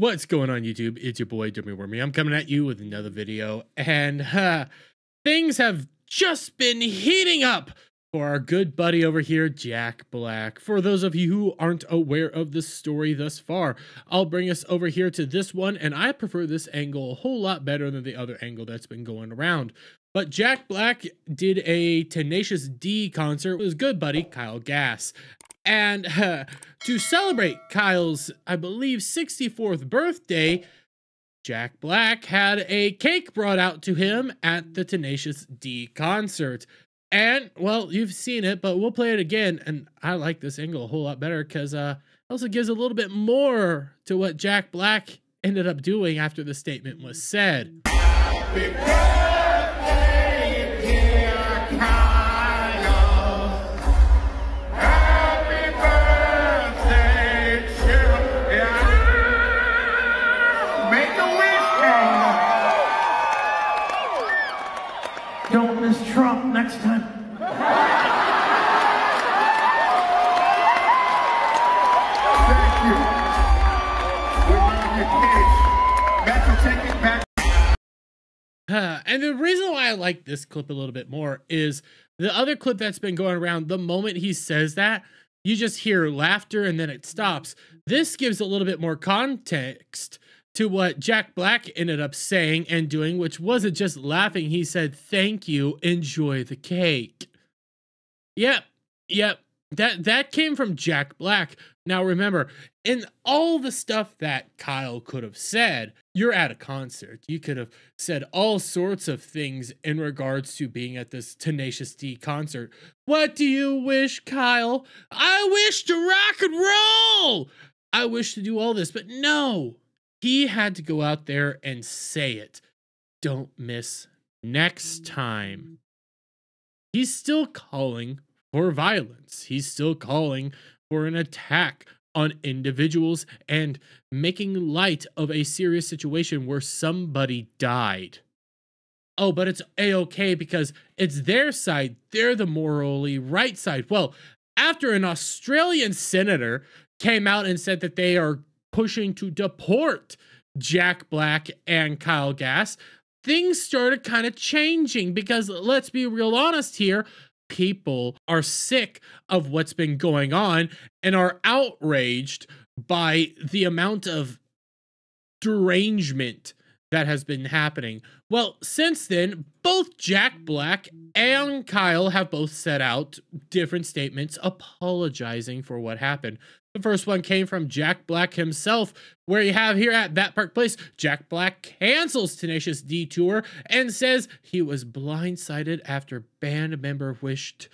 What's going on, YouTube? It's your boy Dummy Wormy. I'm coming at you with another video, and things have just been heating up for our good buddy over here, Jack Black. For those of you who aren't aware of the story thus far, I'll bring us over here to this one, and I prefer this angle a whole lot better than the other angle that's been going around. But Jack Black did a Tenacious D concert with his good buddy, Kyle Gass. And to celebrate Kyle's, I believe, 64th birthday, Jack Black had a cake brought out to him at the Tenacious D concert. And, well, you've seen it, but we'll play it again. And I like this angle a whole lot better because it also gives a little bit more to what Jack Black ended up doing after the statement was said. Happy birthday, dear Kyle. Happy birthday to you. Make a wish, Kyle. Don't miss Trump next time. Thank you. We love your kids. Got to take it back. And the reason why I like this clip a little bit more is the other clip that's been going around, the moment he says that, you just hear laughter and then it stops. This gives a little bit more context to what Jack Black ended up saying and doing, which wasn't just laughing. He said, "Thank you, enjoy the cake." Yep. That came from Jack Black. Now remember, in all the stuff that Kyle could have said, you're at a concert. You could have said all sorts of things in regards to being at this Tenacious D concert. What do you wish, Kyle? I wish to rock and roll. I wish to do all this, but no. He had to go out there and say it. Don't miss next time. He's still calling for violence. He's still calling for an attack on individuals and making light of a serious situation where somebody died. Oh, but it's a-okay because it's their side. They're the morally right side. Well, after an Australian senator came out and said that they are pushing to deport Jack Black and Kyle Gass, things started kind of changing because, let's be real honest here, people are sick of what's been going on and are outraged by the amount of derangement that has been happening. Well, since then, both Jack Black and Kyle have both set out different statements apologizing for what happened. The first one came from Jack Black himself, where you have here at That Park Place, Jack Black cancels Tenacious D tour and says he was blindsided after band member wished,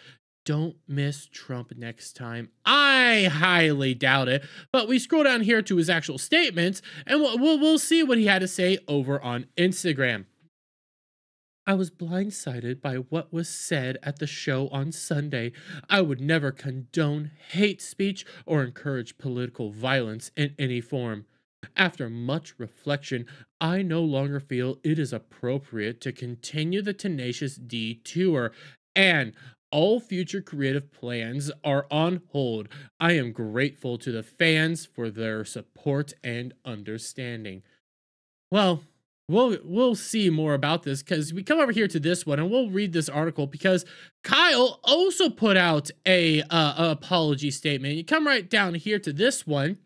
"Don't miss Trump next time." I highly doubt it, but we scroll down here to his actual statements and we'll see what he had to say over on Instagram. "I was blindsided by what was said at the show on Sunday. I would never condone hate speech or encourage political violence in any form. After much reflection, I no longer feel it is appropriate to continue the Tenacious D tour, and all future creative plans are on hold. I am grateful to the fans for their support and understanding." Well, we'll see more about this because we come over here to this one and we'll read this article because Kyle also put out a apology statement. You come right down here to this one.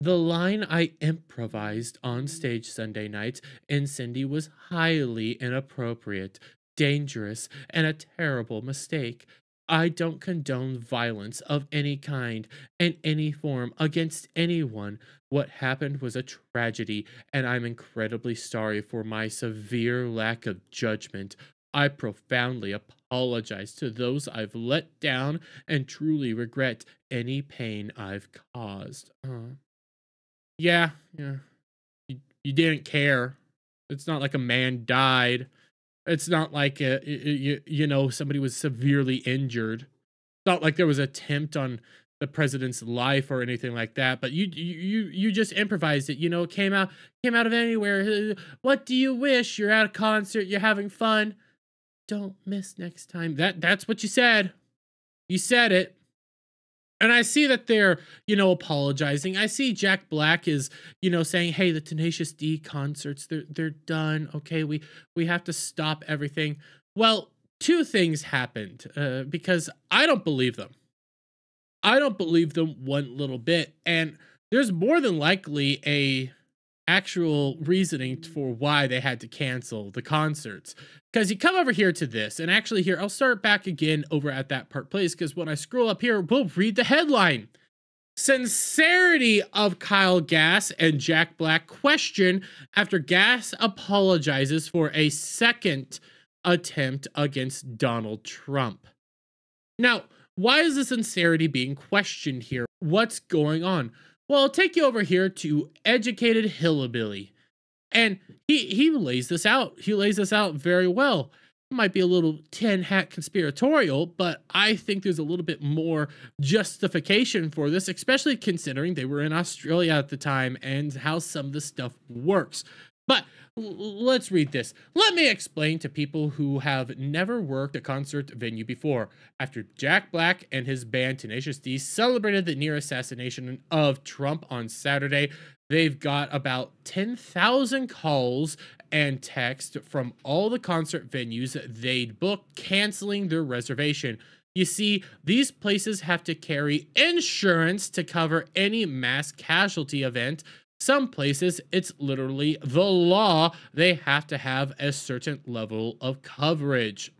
"The line I improvised on stage Sunday night in Cindy was highly inappropriate, dangerous, and a terrible mistake. I don't condone violence of any kind in any form against anyone. What happened was a tragedy, and I'm incredibly sorry for my severe lack of judgment. I profoundly apologize to those I've let down and truly regret any pain I've caused." Yeah. You didn't care. It's not like a man died. It's not like you know, somebody was severely injured. It's not like there was an attempt on the president's life or anything like that. But you just improvised it. You know, it came out of anywhere. What do you wish? You're at a concert. You're having fun. Don't miss next time. That's what you said. You said it. And I see that they're, apologizing. I see Jack Black is, saying, "Hey, the Tenacious D concerts, they're done. Okay, we have to stop everything." Well, two things happened because I don't believe them. I don't believe them one little bit, and there's more than likely a actual reasoning for why they had to cancel the concerts. Because you come over here to this, and actually here, I'll start back again over at that part, please, because when I scroll up here, we'll read the headline. Sincerity of Kyle Gass and Jack Black question after Gass apologizes for a second attempt against Donald Trump. Now, why is the sincerity being questioned here? What's going on? Well, I'll take you over here to Educated Hillbilly. And he lays this out. He lays this out very well. It might be a little tin hat conspiratorial, but I think there's a little bit more justification for this, especially considering they were in Australia at the time and how some of the stuff works. But let's read this. Let me explain to people who have never worked a concert venue before. After Jack Black and his band Tenacious D celebrated the near assassination of Trump on Saturday, they've got about 10,000 calls and text from all the concert venues they'd booked canceling their reservation. You see, these places have to carry insurance to cover any mass casualty event. Some places, it's literally the law. They have to have a certain level of coverage.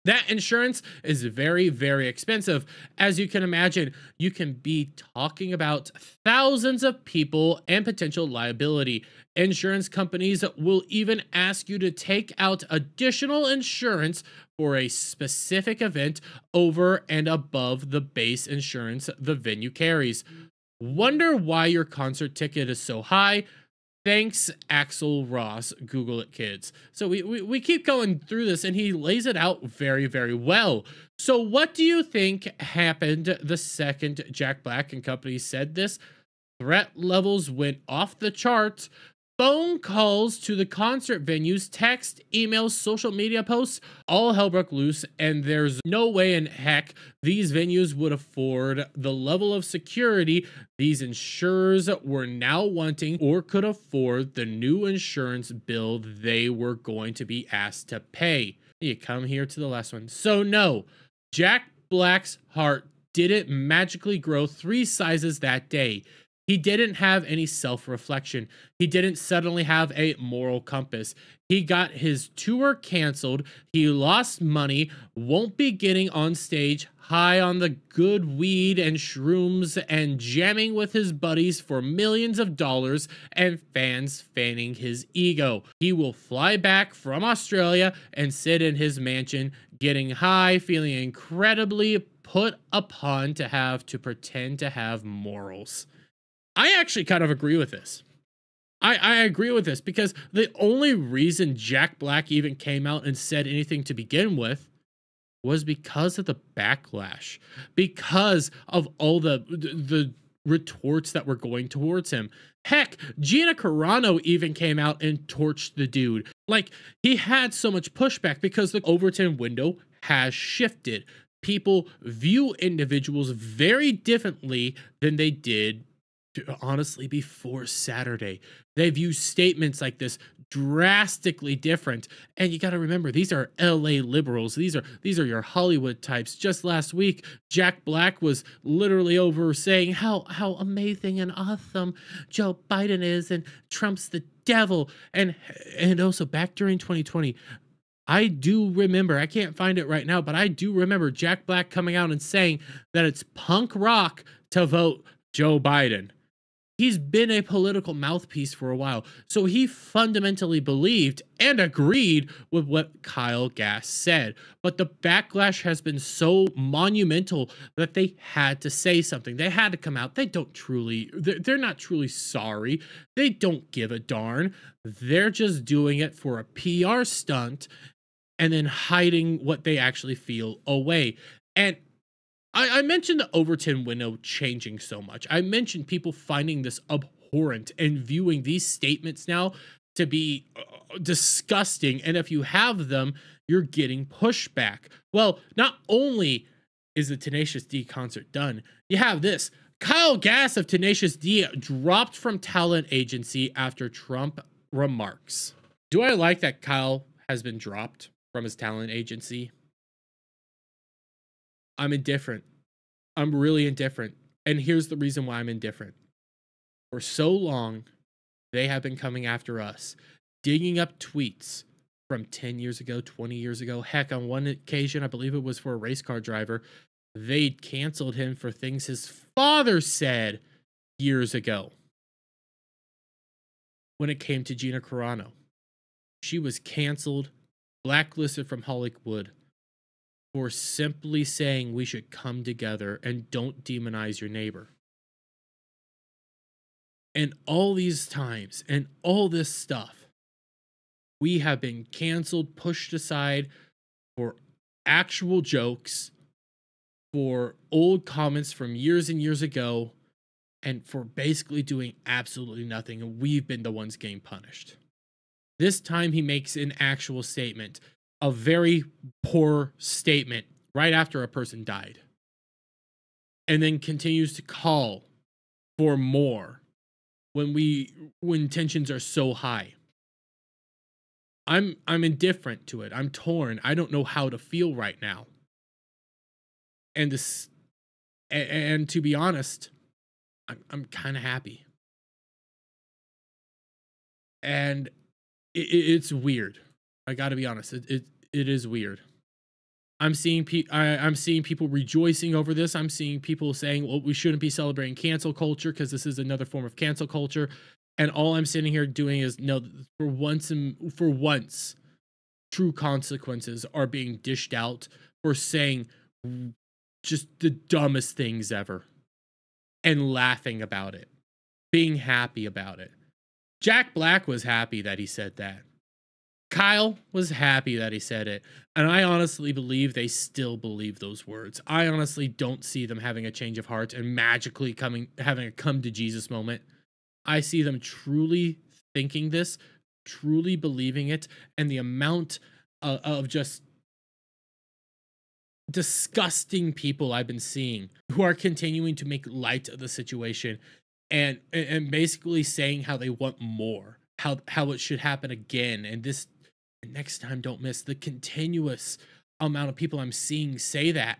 That insurance is very, very expensive. As you can imagine, you can be talking about thousands of people and potential liability. Insurance companies will even ask you to take out additional insurance for a specific event over and above the base insurance the venue carries. Wonder why your concert ticket is so high? Thanks, Axel Ross. Google it, kids. So we keep going through this, and he lays it out very, very well. So what do you think happened the second Jack Black and company said this? Threat levels went off the charts. Phone calls to the concert venues, text, emails, social media posts, all hell broke loose, and there's no way in heck these venues would afford the level of security these insurers were now wanting or could afford the new insurance bill they were going to be asked to pay. You come here to the last one. So no, Jack Black's heart didn't magically grow 3 sizes that day. He didn't have any self-reflection. He didn't suddenly have a moral compass. He got his tour canceled. He lost money, won't be getting on stage high on the good weed and shrooms and jamming with his buddies for millions of dollars and fans fanning his ego. He will fly back from Australia and sit in his mansion, getting high, feeling incredibly put upon to have to pretend to have morals. I actually kind of agree with this. I agree with this because the only reason Jack Black even came out and said anything to begin with was because of the backlash, because of all the retorts that were going towards him. Heck, Gina Carano even came out and torched the dude. Like, he had so much pushback because the Overton window has shifted. People view individuals very differently than they did honestly before Saturday. They view statements like this drastically different. And you got to remember, these are LA liberals. These are your Hollywood types. Just last week, Jack Black was literally over saying how amazing and awesome Joe Biden is and Trump's the devil. And also back during 2020, I do remember, I can't find it right now, but I do remember Jack Black coming out and saying that it's punk rock to vote Joe Biden. He's been a political mouthpiece for a while, so he fundamentally believed and agreed with what Kyle Gass said. But the backlash has been so monumental that they had to say something. They had to come out. They're not truly sorry. They don't give a darn. They're just doing it for a PR stunt and then hiding what they actually feel away. And I mentioned the Overton window changing so much. I mentioned people finding this abhorrent and viewing these statements now to be disgusting. And if you have them, you're getting pushback. Well, not only is the Tenacious D concert done, you have this. Kyle Gass of Tenacious D dropped from talent agency after Trump remarks. Do I like that Kyle has been dropped from his talent agency? I'm indifferent. I'm really indifferent. And here's the reason why I'm indifferent. For so long, they have been coming after us, digging up tweets from 10 years ago, 20 years ago. Heck, on one occasion, I believe it was for a race car driver, they canceled him for things his father said years ago. When it came to Gina Carano, she was canceled, blacklisted from Hollywood for simply saying we should come together and don't demonize your neighbor. And all these times and all this stuff, we have been canceled, pushed aside for actual jokes, for old comments from years and years ago, and for basically doing absolutely nothing. And we've been the ones getting punished. This time he makes an actual statement, a very poor statement right after a person died, and then continues to call for more when tensions are so high. I'm indifferent to it. I'm torn. I don't know how to feel right now. And to be honest, I'm kind of happy. And it's weird. I got to be honest. It is weird. I'm seeing people rejoicing over this. I'm seeing people saying, well, we shouldn't be celebrating cancel culture because this is another form of cancel culture. And all I'm sitting here doing is, no, for once, true consequences are being dished out for saying just the dumbest things ever and laughing about it, being happy about it. Jack Black was happy that he said that. Kyle was happy that he said it. And I honestly believe they still believe those words. I honestly don't see them having a change of heart and magically having a come to Jesus moment. I see them truly thinking this, truly believing it, and the amount of just disgusting people I've been seeing who are continuing to make light of the situation and basically saying how they want more, how it should happen again, and this next time don't miss. The continuous amount of people I'm seeing say that,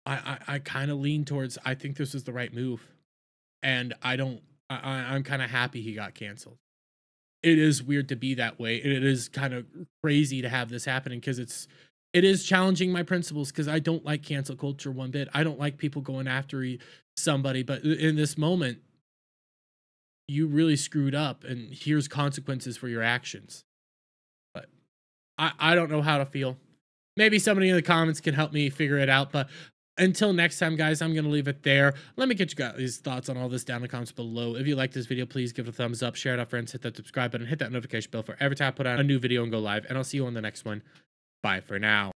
I kind of lean towards, I think this is the right move, and I'm kind of happy he got canceled. It is weird to be that way, and it is kind of crazy to have this happening because it is challenging my principles, because I don't like cancel culture one bit. I don't like people going after somebody, but in this moment, you really screwed up, and here's consequences for your actions. But I don't know how to feel. Maybe somebody in the comments can help me figure it out, but until next time, guys, I'm going to leave it there. Let me get you guys' thoughts on all this down in the comments below. If you like this video, please give it a thumbs up, share it out, friends, hit that subscribe button, hit that notification bell for every time I put out a new video and go live, and I'll see you on the next one. Bye for now.